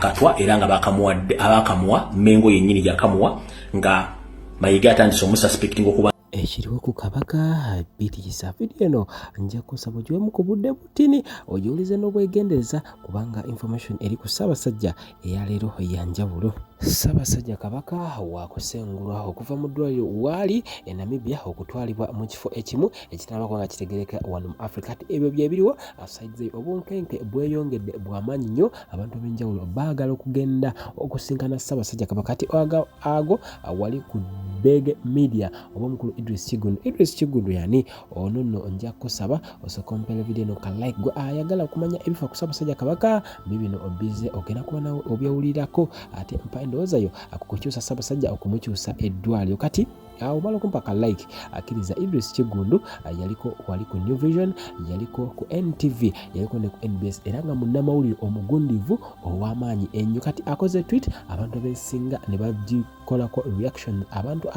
akatwa era nga abakamwa Mengo yennyini yakamuwa nga Mayiga atandise omususpecting okuba ekiriwo ku Kabaka bitisa video eno nja kusaba ogiwemu ku budde butini ogiwulize n'obwegendereza kubanga information eri ku Ssaabasajja eyaleero ya njawulo. Ssaabasajja Kabaka waakusengulwa okuva mu ddwaliro waali e Namibia okutwalibwa mu kifo ekimu ekitanaba nga kitegereka wano mu Africa. Ebyo bye biriwo asaidize obunkenke bweyongedde bw'amaanyi nnyo abantu ab'enjawulo baagala okugenda okusinkana Ssaabasajja Kabaka ati ago wali ku Big Media oba omukulu Idris Kigundu yani ono nno nja kusaba osokompera video no ka like gwe ayagala kumanya ebifa ku Ssaabasajja Kabaka bibino obize ogenda kuba nawe obyawulirako ate mpa endowooza yo akukukyusa Ssaabasajja okumukyusa eddwaliro kati omala okumpa ka like akkiriza Idris Kigundu wali ku New Vision yaliko ku NTV yaliko ne ku NBS era nga munnamawulire omugundivu ow'amaanyi ennyo kati akoze tweet abantu abensinga ne bagikolako reaction abantu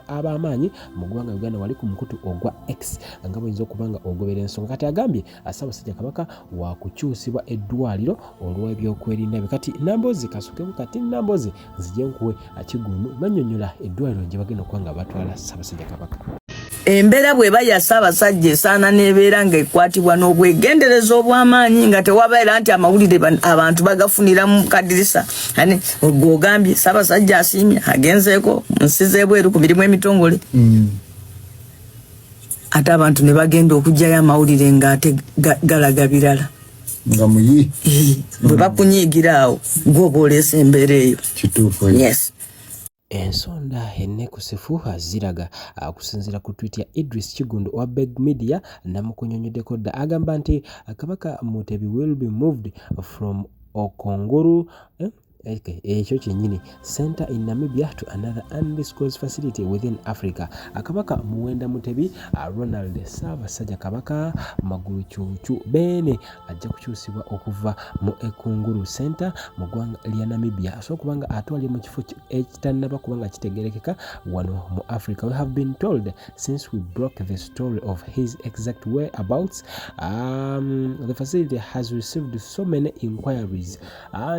ab'amaanyi mu ggwanga Uganda wali ku mukutu ogwa X nga bwinza okuba nga ogobera ensonga kati agambye Ssaabasajja Kabaka waakukyusibwa eddwaliro olw'ebyokwerinda bye kati Namboozi kasukemu kati Namboozi nzije nkuwe Kigundu bannyonnyola eddwaliro gye bagenda okuba nga batwala Ssaabasajja Kabaka. Embeera bw'eba ya Ssaabasajja esaana n'ebeera ng'ekwatibwa n'obwegendereza obw'amaanyi nga tewabeera nti amawulire abantu bagafunira mu kadirisa gw'ogambye Ssaabasajja asiimye agenzeeko mu nsi z'ebweru ku mirimu emitongole ate abantu ne bagenda okugyayo amawulire ng'ate galaga birala nga muyi bwe bakunyiigira awo gw'oba oleesa embeera eyo kituufu. yes. Ensonda ennekusifu ziraga okusinziira ku tweet ya Idris Kigundu wa Big Media namukunyonyoddeko dda agamba nti Kabaka Mutebi will be moved from Okonguru ekyo kyennyini center in Namibia to another undisclosed facility within Africa. Kabaka Muwenda Mutebi Ronald Ssaabasajja Kabaka Magulu Cuucu Beene ajja kukyusibwa okuva mu Ekunguru center mu ggwanga lya Namibia so kubanga atwali mu kifo ekitannaba kubanga kitegerekeka wano mu Africa. We have been told since we broke the story of his exact whereabouts the facility has received so many inquiries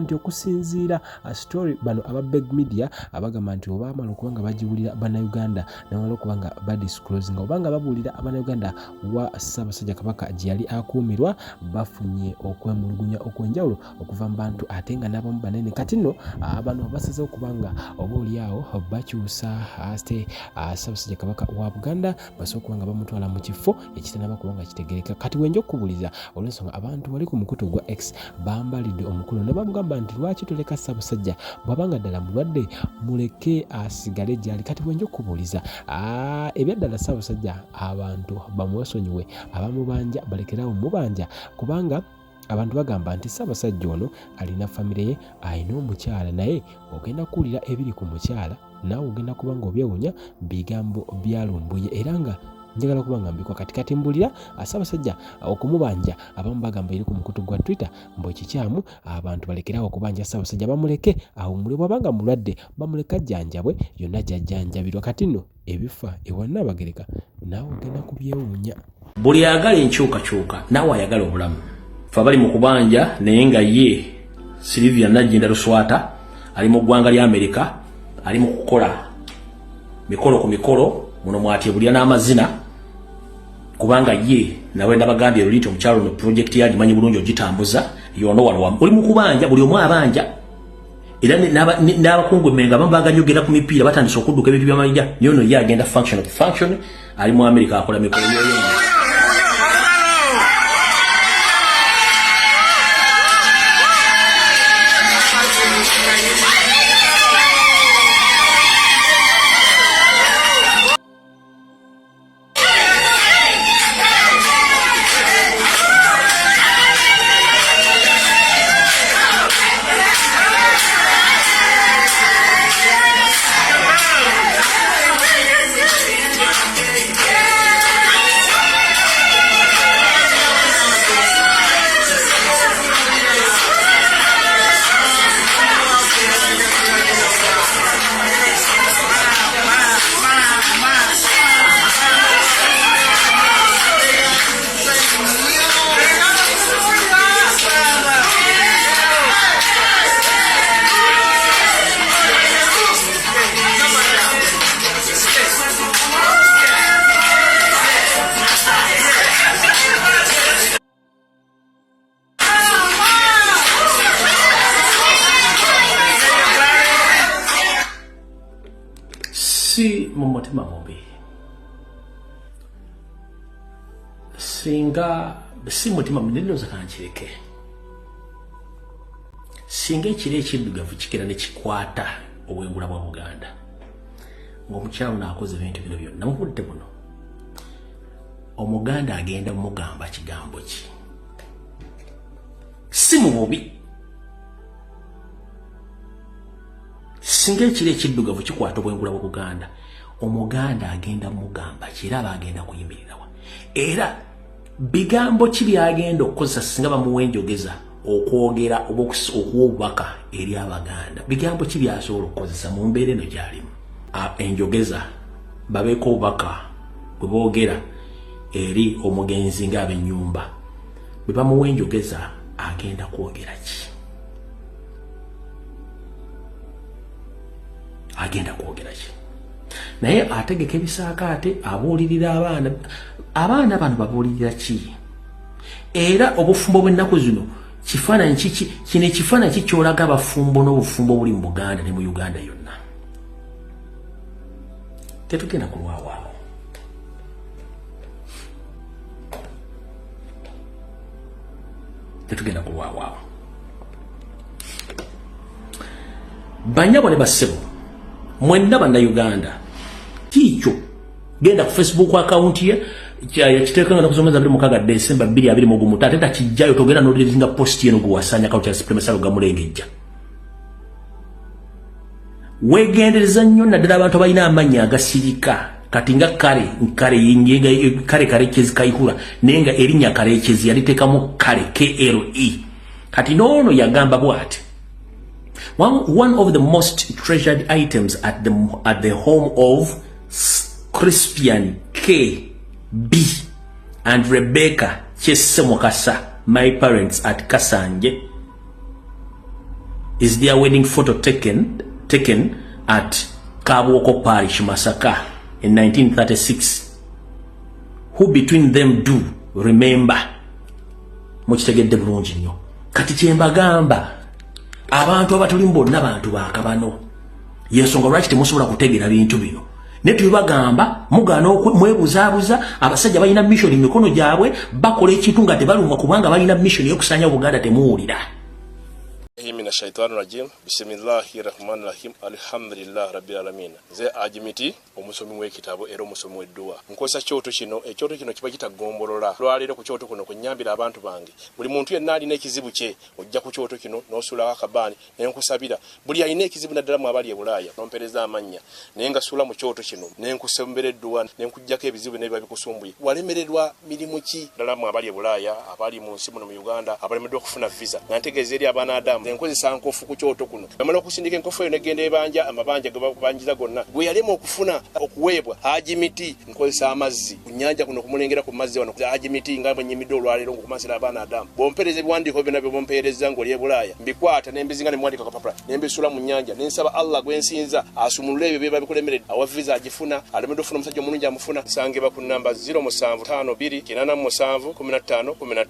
nti okusinziira story bano aba Big Media abagamba nti oba amala okubanga bagiwulira bannayuganda nawala okubanga badisclosing obanga babuulira abannayuganda wa Ssaabasajja Kabaka gye yali akuumirwa bafunye okwemulugunya okwenjawulo okuva mu bantu ate nga n'abamu banene kati nno bano basazeho okubanga oba oliawo bakyusa ate Ssaabasajja Kabaka wa Buganda basobola okubanga bamutwala mu kifo ekitanaba kubanga kitegereka kati wenja okubuuliza olw'ensonga abantu wali ku mukutu gwa X bambalidde omukulu ne bamugamba nti lwaki tuleka Ssaabasajja bw'abanga ddala mulwadde muleke asigale gyali kati wenja okubuuliza ebyaddala Ssaabasajja abantu bamwesonyiwe abamubanja balekerawo mubanja kubanga abantu bagamba nti Ssaabasajja ono alina famire ye alina omukyala naye ogenda kuwulira ebiri ku mukyala naawe ogenda kuba nga obyewunya bigambo byalumbuye era nga njagala kubanga mbikwa katikati mbulira Ssaabasajja okumubanja abamu bagamba eri ku mukutu gwa Twitter mbu ekikyamu abantu balekerawo okubanja Ssaabasajja bamuleke awumule bw'abanga mulwadde bamuleka jjanjabwe yonna jjajjanjabirwa kati nno ebifa ewannabagereka naawe ogenda kubyewuunya. buli ayagala enkyukakyuka naawe ayagala obulamu fe bali mu kubanja naye nga ye Sylvia Nagginda Luswata ali mu ggwanga lya Amerika ali mu kukola mikolo ku mikolo muno mwatebulya n'amazina kubanga ye nawe ndabagambye lulito omukyalo no project yagimanyi manyi bulungi ogitambuza yono wano oli mu kubanja buli omu abanja era n'abakungu menga bambaganyogera ku mipiira batandise okudduka ebintu by'amayinja yono ye agenda function ali mu Amerika akola mikolo yoyo. si mu mutima mubi. Singa si mutima munene kanchireke. Singa ekire ekiddugavu kikira ne kikwata obwengula bwa Buganda. Ng'omukyalo naakoze ebintu bino byonna namuvudde buno. Omuganda agenda mugamba kigambo ki. Si mu bubi. Singa ekire ekiddugavu kikwata obwengula bwa Buganda, omuganda agenda mugamba kiraba agenda kuyimirirawa. Era bigambo ki byagenda okukozesa singa bamuwenjogeza okwogera okuwobubaka eri Abaganda. Bigambo ki byasobola okukozesa mu mbeera eno gy'alimu. Enjogeza babeeko obubaka bwe boogera eri omugenzi ng'ab'ennyumba. Bwe bamuwenjogeza agenda kwogera ki? Agenda kwogera ki? Naye ategeka ebisaakaate abuulirira abaana bano babuulirira ki? Era obufumbo bw'ennaku zino kifaananyi kiki? Kino ekifaananyi kikyolaga abafumbo n'obufumbo buli mu Buganda ne mu Uganda yonna. Tetugenda kulwawaawo. Tetugenda kulwawaawo. Banyabo ne bassebo mwenna bannayuganda kiikyo genda ku Facebook account ye yakiteekanga nakusomeza 26 December 2023 ate takijjayo togenda n'olezinga post ye n'oguwasanya account ya Supreme Salo gamulengejja. Wegendereza nnyo naddala abantu abalina amannya agasirika kati nga kare kezi kayihura nenga erinnya kare kezi yaliteekamu kare KLE kati n'ono yagamba bw'ati. One of the most treasured items at the home of Crispian K.B. and Rebecca Chesemokasa, my parents at Kasanje, is their wedding photo taken at Kabwoko Parish, Masaka in 1936. Who between them do remember? Mukitegedde bulungi nnyo. Kati kyembagamba abantu abatulimu bonna bantu bakabano. Yensonga lwaki temusobola kutegeera bintu bino. Ne tubagamba mugana mwebuzaabuza abasajja balina mission mikono gyabwe bakola ekintu nga tebalumwa kubanga balina mission y'okusanya Buganda temuwulira. Mina shaitani rajim bismillahirrahmanirrahim alhamdulillah rabbil alamin. Ze ajimiti omusomi w'ekitabo era omusomi w'edduwa. Nkosa kyoto kino ekyoto kino kiba kitagombolola. Lwalero ku kyoto kuno kunyambira abantu bange. Buli muntu yenna alina ekizibu kye ojja ku kyoto kino n'osula akabani n'enkusabira. Buli alina ekizibu naddala mu abali e Bulaaya n'ompereza amanya nenga sula mu kyoto kino n'enkusembera edduwa n'enkujjako ebizibu n'ebiba bikusumbuye. Walemererwa mirimu ki ddala mu abali e Bulaaya abali mu nsi muno mu Uganda abalemeddwa okufuna visa. Nantegeeza eri abaana Adamu enkozesa nkofu ku kyoto kuno. Bamala okusindika enkofu eyo negenda ebanja amabanja ge babanjiza gonna. Gwe yalema okufuna okuweebwa ajimiti nkozesa amazzi ku nnyanja kuno kumulengera ku mazzi wano ajimiti nga bwenyimidde olwaleero ngokumasira abaana Adamu. Bompereza ebiwandiiko byonna bye bompereza ng'oli e Bulaaya mbikwata n'embizinga ne muwandika kapapula n'embisula mu nnyanja n'ensaba Allah gwensinza asumulule ebyo bye babikulemeredde awa visa agifuna alemeddwa okufuna omusajja omulungi amufuna. Nsangibwa ku nnamba 07528871515.